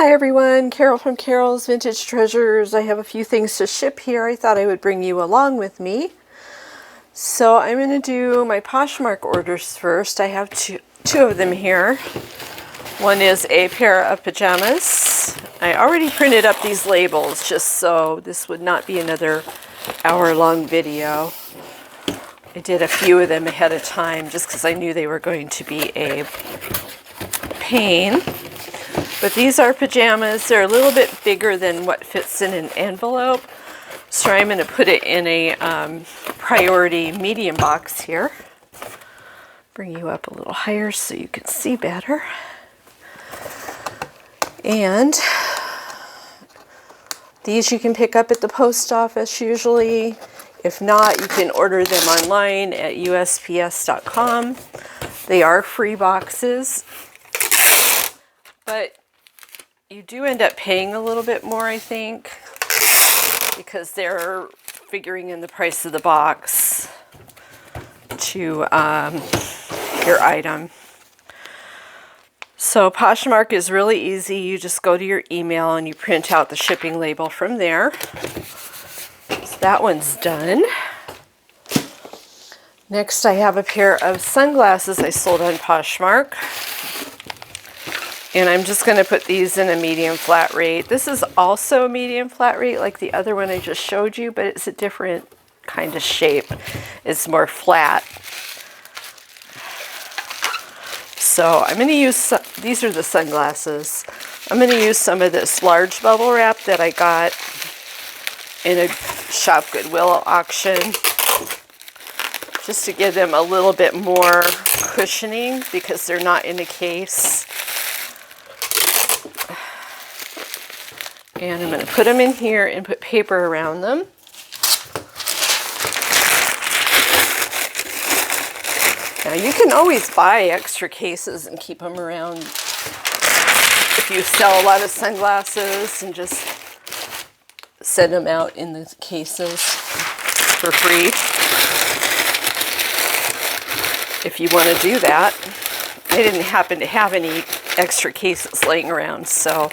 Hi everyone, Carol from Carol's Vintage Treasures. I have a few things to ship here. I thought I would bring you along with me. So I'm going to do my Poshmark orders first. I have two of them here. One is a pair of pajamas. I already printed up these labels just so this would not be another hour-long video. I did a few of them ahead of time just because I knew they were going to be a pain. But these are pajamas. They're a little bit bigger than what fits in an envelope. So I'm going to put it in a priority medium box here. Bring you up a little higher so you can see better. And these you can pick up at the post office usually. If not, you can order them online at USPS.com. They are free boxes. But you do end up paying a little bit more, I think, because they're figuring in the price of the box to your item. So Poshmark is really easy. You just go to your email and you print out the shipping label from there. So that one's done. Next, I have a pair of sunglasses I sold on Poshmark. And I'm just going to put these in a medium flat rate. This is also a medium flat rate like the other one I just showed you, but it's a different kind of shape. It's more flat. So I'm going to use, these are the sunglasses. I'm going to use some of this large bubble wrap that I got in a Shop Goodwill auction, just to give them a little bit more cushioning because they're not in a case. And I'm going to put them in here and put paper around them. Now you can always buy extra cases and keep them around if you sell a lot of sunglasses and just send them out in the cases for free. If you want to do that. I didn't happen to have any extra cases laying around, so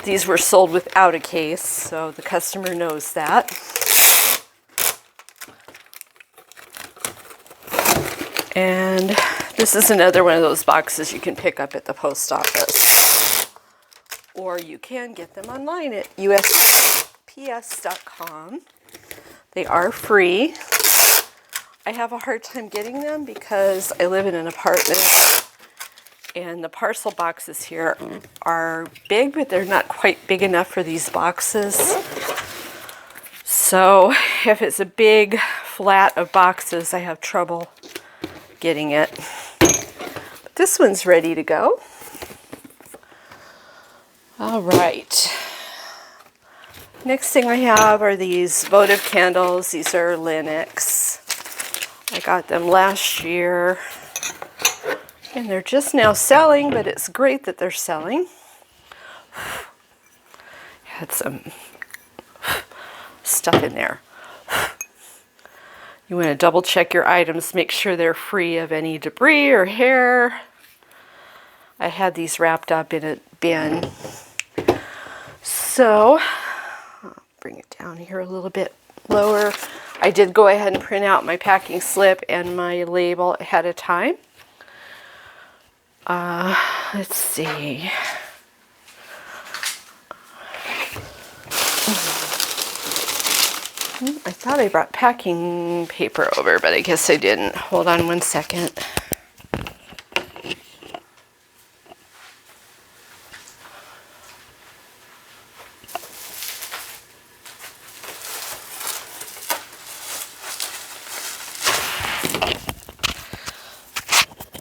these were sold without a case, so the customer knows that. And this is another one of those boxes you can pick up at the post office. Or you can get them online at USPS.com. They are free. I have a hard time getting them because I live in an apartment. And the parcel boxes here are big, but they're not quite big enough for these boxes. So if it's a big flat of boxes, I have trouble getting it. But this one's ready to go. All right. Next thing I have are these votive candles. These are Linux. I got them last year. And they're just now selling, but it's great that they're selling. Had some stuff in there. You want to double check your items, make sure they're free of any debris or hair. I had these wrapped up in a bin. So, I'll bring it down here a little bit lower. I did go ahead and print out my packing slip and my label ahead of time. Let's see. I thought I brought packing paper over, but I guess I didn't. Hold on one second.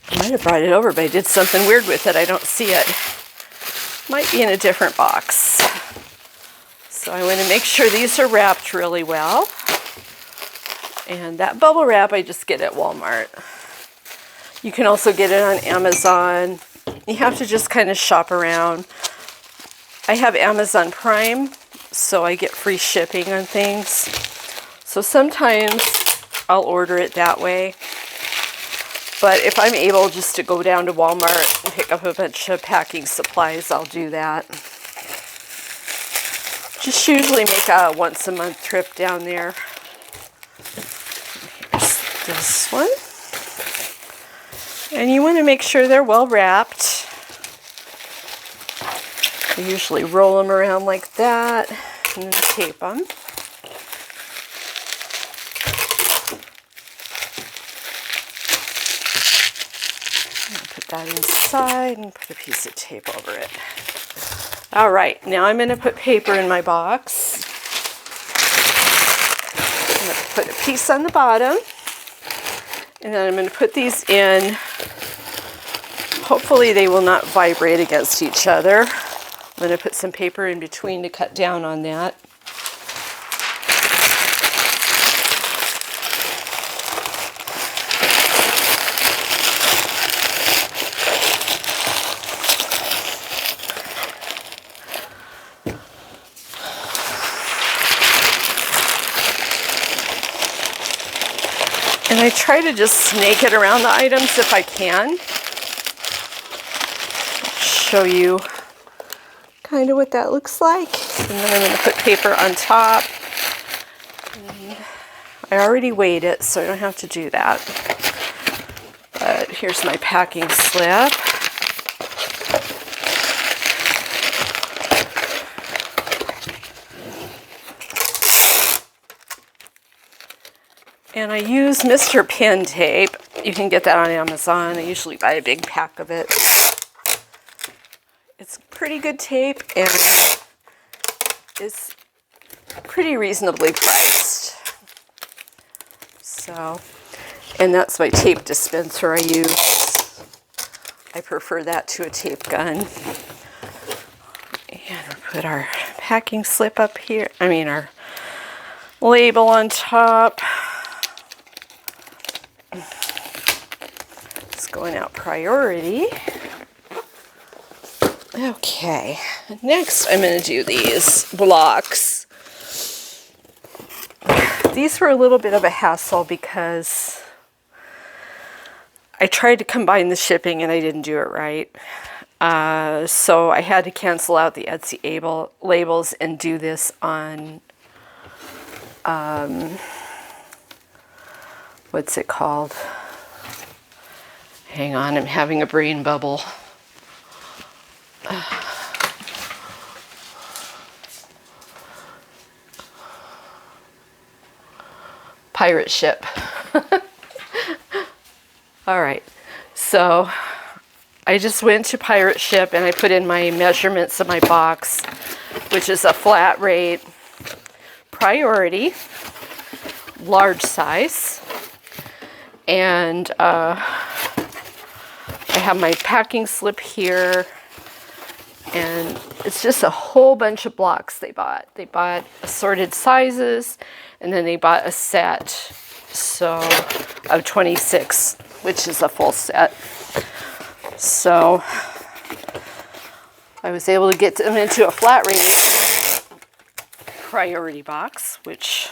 I might have brought it over, but I did something weird with it. I don't see it. Might be in a different box. So I want to make sure these are wrapped really well. And that bubble wrap I just get at Walmart. You can also get it on Amazon. You have to just kind of shop around. I have Amazon Prime, so I get free shipping on things. So sometimes I'll order it that way. But if I'm able just to go down to Walmart and pick up a bunch of packing supplies, I'll do that. Just usually make a once a month trip down there. Here's this one. And you want to make sure they're well wrapped. I usually roll them around like that and then tape them. Put that inside and put a piece of tape over it. All right, now I'm going to put paper in my box. I'm going to put a piece on the bottom, and then I'm going to put these in. Hopefully they will not vibrate against each other. I'm going to put some paper in between to cut down on that. And I try to just snake it around the items if I can. Show you kind of what that looks like. And then I'm going to put paper on top. And I already weighed it, so I don't have to do that. But here's my packing slip. And I use Mr. Pin tape. You can get that on Amazon. I usually buy a big pack of it. It's pretty good tape and it's pretty reasonably priced. So, and that's my tape dispenser I use. I prefer that to a tape gun. And we'll put our packing slip up here. Our label on top. It's going out priority. Okay, next I'm going to do these blocks. These were a little bit of a hassle because I tried to combine the shipping and I didn't do it right. So I had to cancel out the Etsy labels and do this on, what's it called? Hang on, I'm having a brain bubble. Pirate ship. All right, so I just went to Pirate Ship and I put in my measurements of my box, which is a flat rate, priority, large size, and I have my packing slip here, and it's just a whole bunch of blocks they bought. They bought assorted sizes, and then they bought a set, so of 26, which is a full set. So I was able to get them into a flat rate priority box, which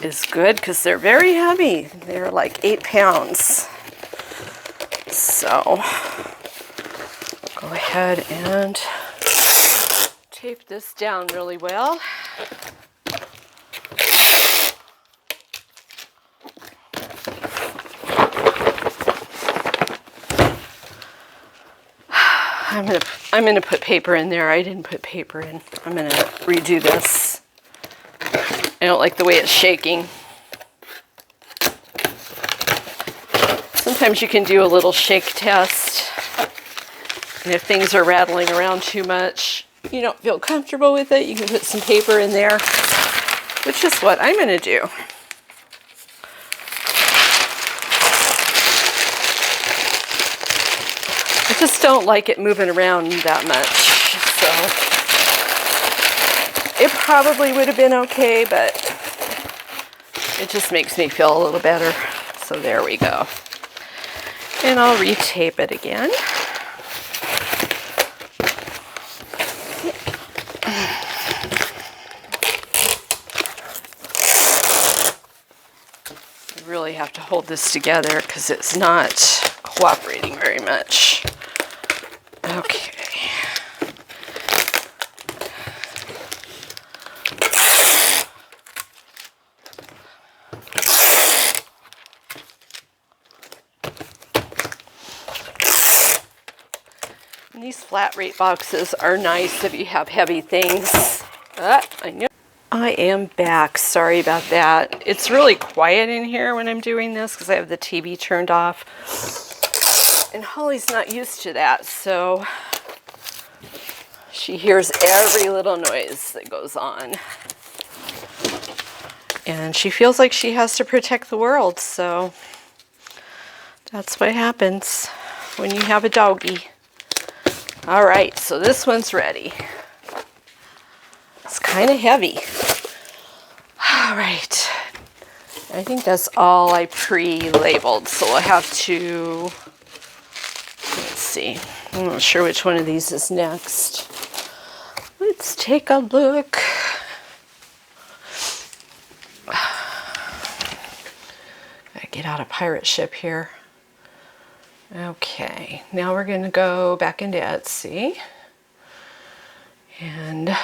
is good because they're very heavy. They're like 8 pounds. So go ahead and tape this down really well. I'm gonna put paper in there. I didn't put paper in. I'm gonna redo this. I don't like the way it's shaking. Sometimes you can do a little shake test. And if things are rattling around too much, you don't feel comfortable with it, you can put some paper in there, which is what I'm gonna do. I just don't like it moving around that much, so it probably would have been okay, but it just makes me feel a little better. So there we go. And I'll retape it again. I really have to hold this together because it's not cooperating very much. Okay. And these flat rate boxes are nice if you have heavy things. I knew. I am back. Sorry about that. It's really quiet in here when I'm doing this because I have the TV turned off. And Holly's not used to that, so she hears every little noise that goes on. And she feels like she has to protect the world, so that's what happens when you have a doggie. All right, so this one's ready. It's kind of heavy. All right. I think that's all I pre-labeled, so we'll have to, let's see. I'm not sure which one of these is next. Let's take a look. Gotta get out of pirate ship here. Okay, now we're gonna go back into Etsy. And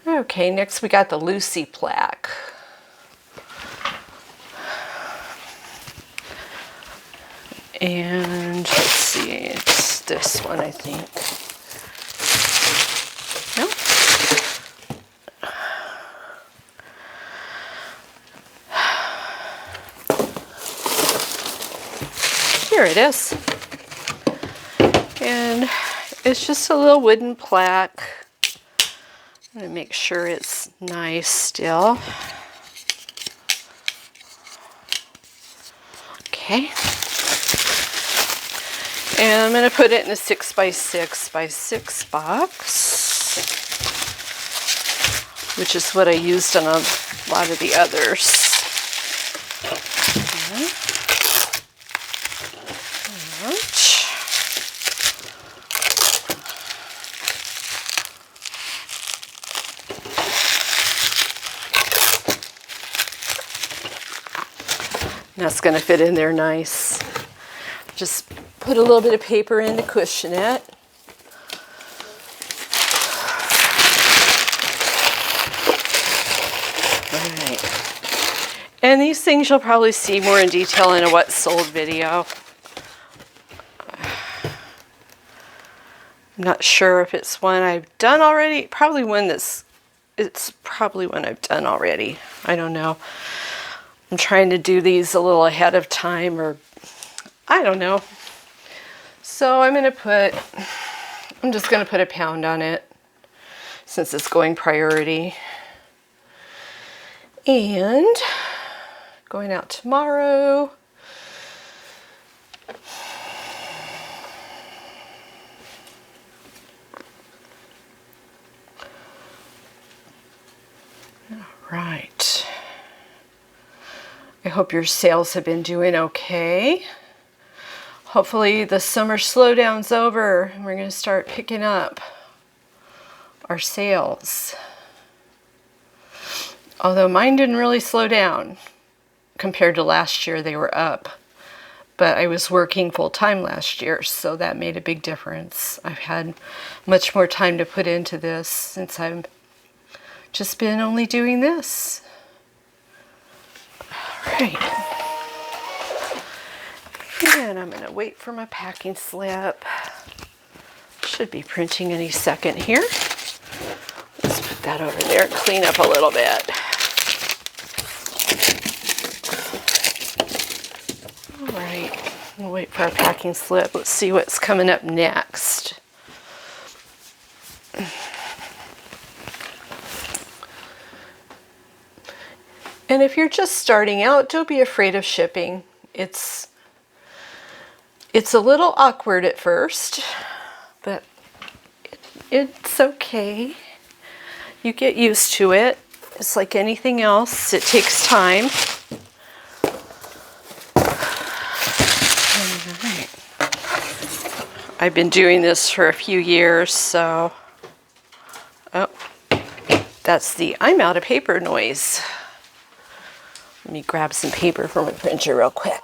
okay, next we got the Lucy plaque. And let's see, it's this one, I think. No? Here it is. And it's just a little wooden plaque. I'm going to make sure it's nice still. Okay. And I'm going to put it in a 6x6x6 box, which is what I used on a lot of the others. Okay. That's going to fit in there nice. Just put a little bit of paper in to cushion it. All right. And these things you'll probably see more in detail in a what sold video. I'm not sure if it's one I've done already. It's probably one I've done already. I don't know. I'm trying to do these a little ahead of time, or I don't know. So I'm just going to put £1 on it since it's going priority. And going out tomorrow. All right. I hope your sales have been doing okay. Hopefully the summer slowdown's over and we're going to start picking up our sales. Although mine didn't really slow down compared to last year, they were up. But I was working full-time last year, so that made a big difference. I've had much more time to put into this since I've just been only doing this. Right. And I'm going to wait for my packing slip. Should be printing any second here. Let's put that over there and clean up a little bit. All right, we'll wait for our packing slip. Let's see what's coming up next. And if you're just starting out, don't be afraid of shipping. It's a little awkward at first, but it's okay. You get used to it. It's like anything else. It takes time. All right. I've been doing this for a few years, so Oh, that's the I'm out of paper noise. Let me grab some paper from my printer real quick.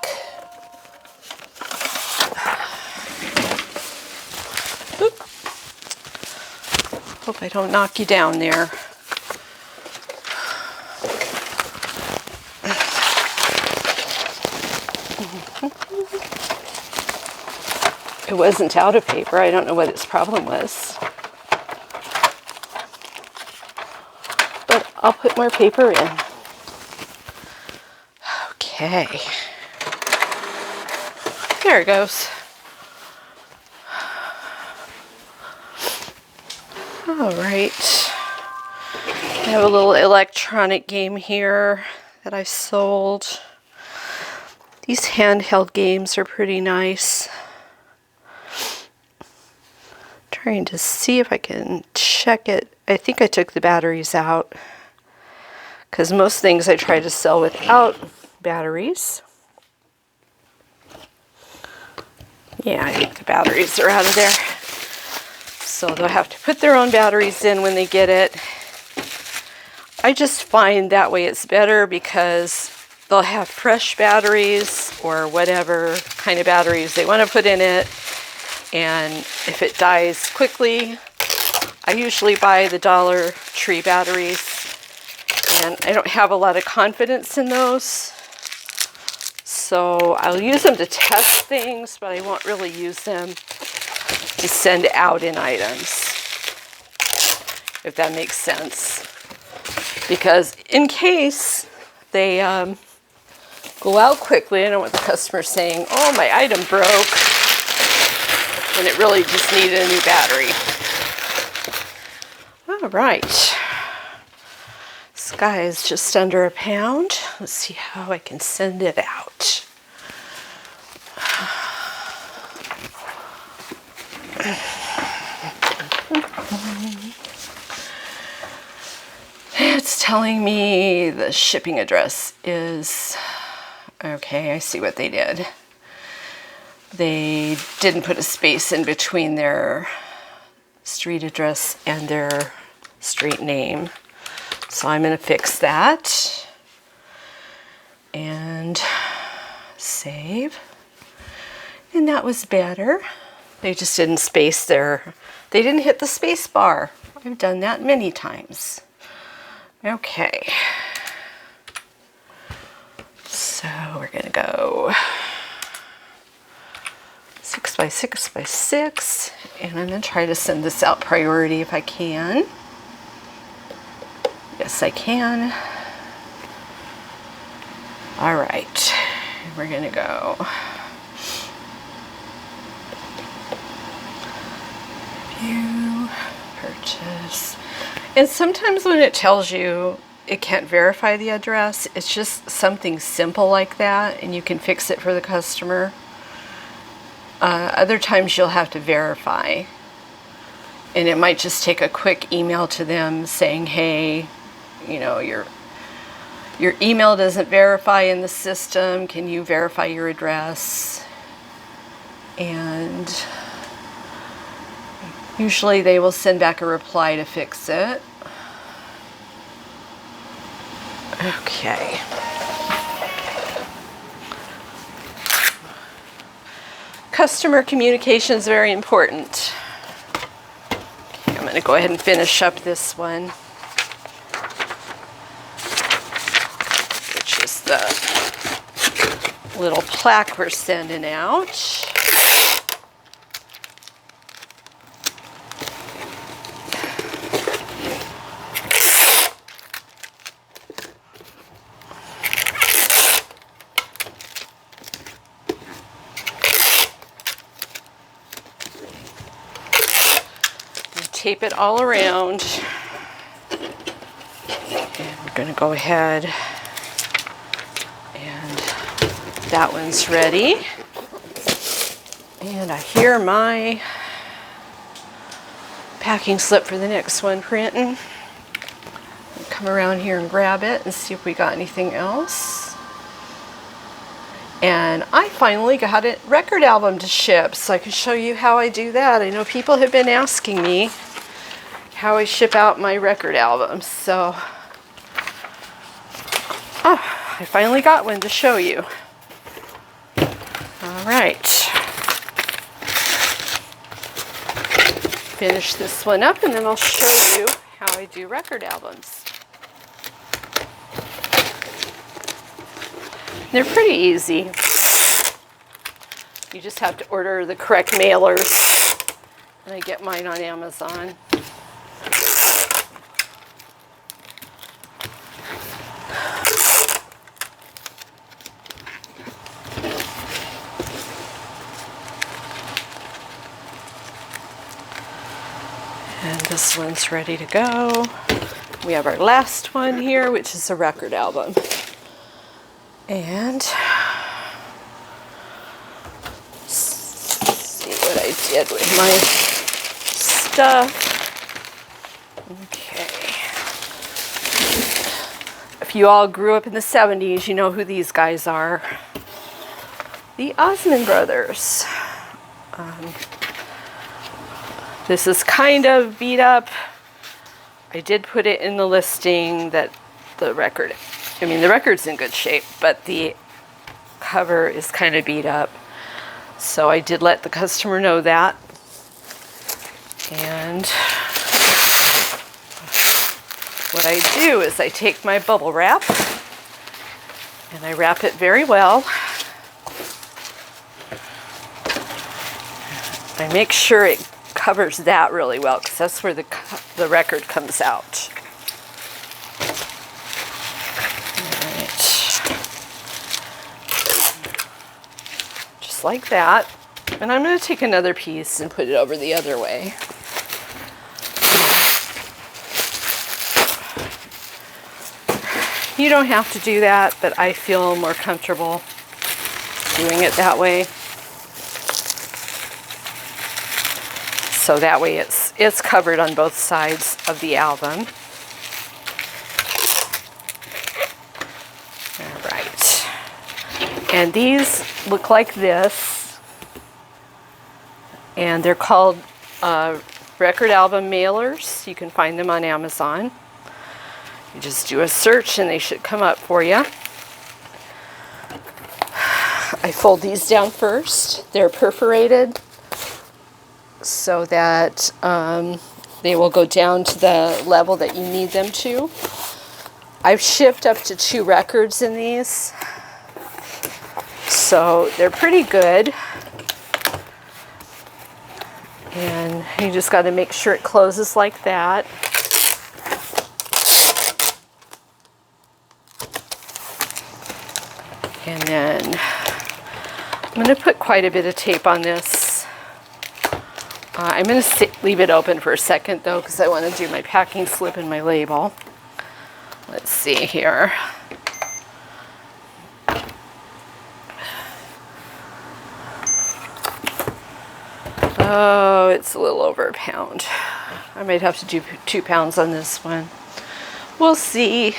Oop. Hope I don't knock you down there. It wasn't out of paper. I don't know what its problem was. But I'll put more paper in. Okay. There it goes. All right. I have a little electronic game here that I sold. These handheld games are pretty nice. Trying to see if I can check it. I think I took the batteries out because most things I try to sell without batteries. Yeah, I think the batteries are out of there. So they'll have to put their own batteries in when they get it. I just find that way it's better because they'll have fresh batteries or whatever kind of batteries they want to put in it. And if it dies quickly, I usually buy the Dollar Tree batteries. And I don't have a lot of confidence in those. So I'll use them to test things, but I won't really use them to send out in items, if that makes sense. Because in case they go out quickly, I don't want the customer saying, oh, my item broke, when it really just needed a new battery. All right. This guy is just under £1. Let's see how I can send it out. It's telling me the shipping address is, okay, I see what they did. They didn't put a space in between their street address and their street name. So I'm going to fix that. And save. And that was better. They just didn't space their, they didn't hit the space bar. I've done that many times. Okay. So we're going to go 6 by 6 by 6, and I'm going to try to send this out priority if I can. Yes, I can. All right, we're going to go view, purchase, and sometimes when it tells you it can't verify the address, it's just something simple like that, and you can fix it for the customer. Other times you'll have to verify, and it might just take a quick email to them saying, hey, you know, your email doesn't verify in the system. Can you verify your address? And usually they will send back a reply to fix it. Okay. Customer communication is very important. Okay, I'm going to go ahead and finish up this one, which is the little plaque we're sending out. Tape it all around, and we're going to go ahead, and that one's ready, and I hear my packing slip for the next one printing. I'll come around here and grab it and see if we got anything else. And I finally got a record album to ship, so I can show you how I do that. I know people have been asking me how I ship out my record albums. So, I finally got one to show you. All right. Finish this one up and then I'll show you how I do record albums. They're pretty easy. You just have to order the correct mailers. And I get mine on Amazon. And this one's ready to go. We have our last one here, which is a record album. And see what I did with my stuff. Okay. If you all grew up in the 70s, you know who these guys are. The Osmond Brothers. This is kind of beat up. I did put it in the listing that the record's in good shape, but the cover is kind of beat up. So I did let the customer know that. And what I do is I take my bubble wrap and I wrap it very well. I make sure it covers that really well because that's where the record comes out. Alright. Just like that. And I'm going to take another piece and put it over the other way. You don't have to do that, but I feel more comfortable doing it that way. So that way it's covered on both sides of the album. All right. And these look like this. And they're called record album mailers. You can find them on Amazon. You just do a search and they should come up for you. I fold these down first. They're perforated so that they will go down to the level that you need them to. I've shipped up to 2 records in these, so they're pretty good. And you just got to make sure it closes like that. And then I'm going to put quite a bit of tape on this. I'm going to leave it open for a second though because I want to do my packing slip and my label. Let's see here. Oh, it's a little over a pound. I might have to do 2 pounds on this one. We'll see.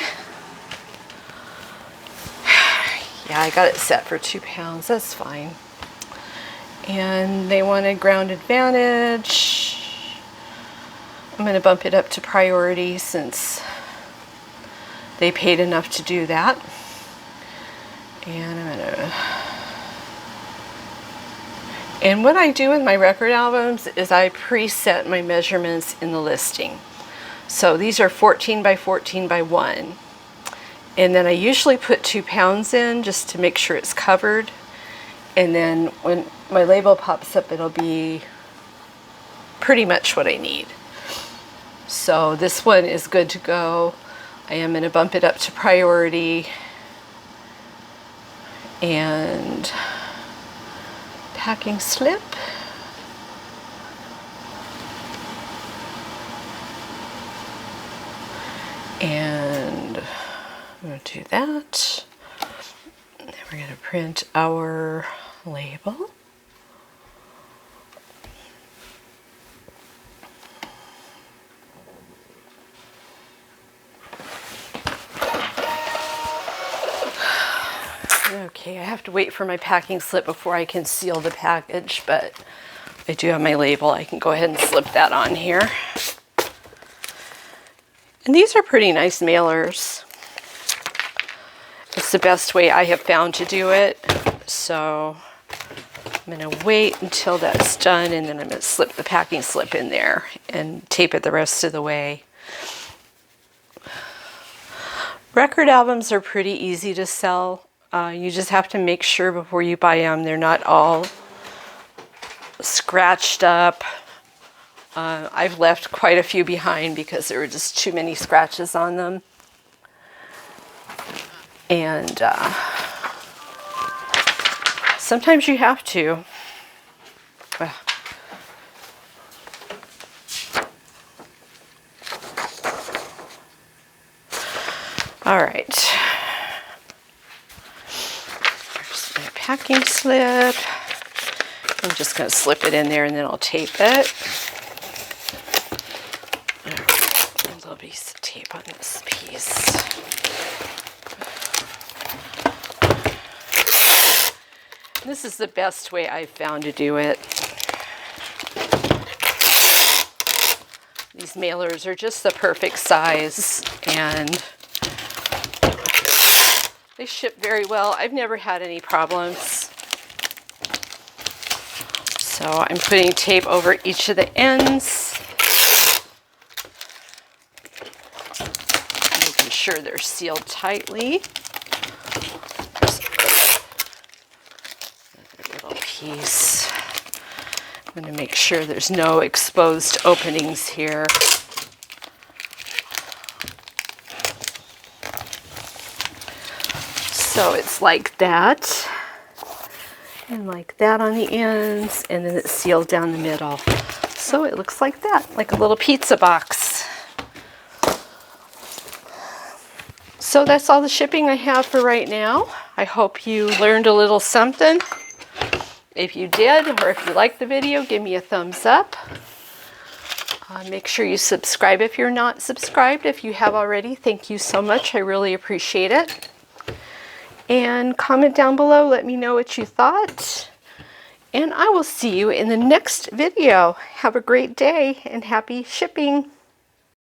Yeah, I got it set for 2 pounds. That's fine. And they wanted ground advantage. I'm going to bump it up to priority since they paid enough to do that. And I'm going to... And what I do with my record albums is I preset my measurements in the listing. So these are 14 by 14 by 1. And then I usually put 2 pounds in just to make sure it's covered. And then when my label pops up, it'll be pretty much what I need. So this one is good to go. I am going to bump it up to priority. And packing slip. And I'm going to do that. And then we're going to print our label. Okay, I have to wait for my packing slip before I can seal the package, but I do have my label. I can go ahead and slip that on here. And these are pretty nice mailers. It's the best way I have found to do it. So I'm going to wait until that's done, and then I'm going to slip the packing slip in there and tape it the rest of the way. Record albums are pretty easy to sell. You just have to make sure before you buy them they're not all scratched up. I've left quite a few behind because there were just too many scratches on them. And sometimes you have to. All right. There's my packing slip. I'm just going to slip it in there and then I'll tape it. A little piece of tape on this piece. This is the best way I've found to do it. These mailers are just the perfect size and they ship very well. I've never had any problems. So I'm putting tape over each of the ends, making sure they're sealed tightly. Piece. I'm going to make sure there's no exposed openings here. So it's like that, and like that on the ends, and then it's sealed down the middle. So it looks like that, like a little pizza box. So that's all the shipping I have for right now. I hope you learned a little something. If you did, or if you liked the video, give me a thumbs up. Make sure you subscribe if you're not subscribed. If you have already, thank you so much. I really appreciate it. And comment down below, let me know what you thought. And I will see you in the next video. Have a great day and happy shipping.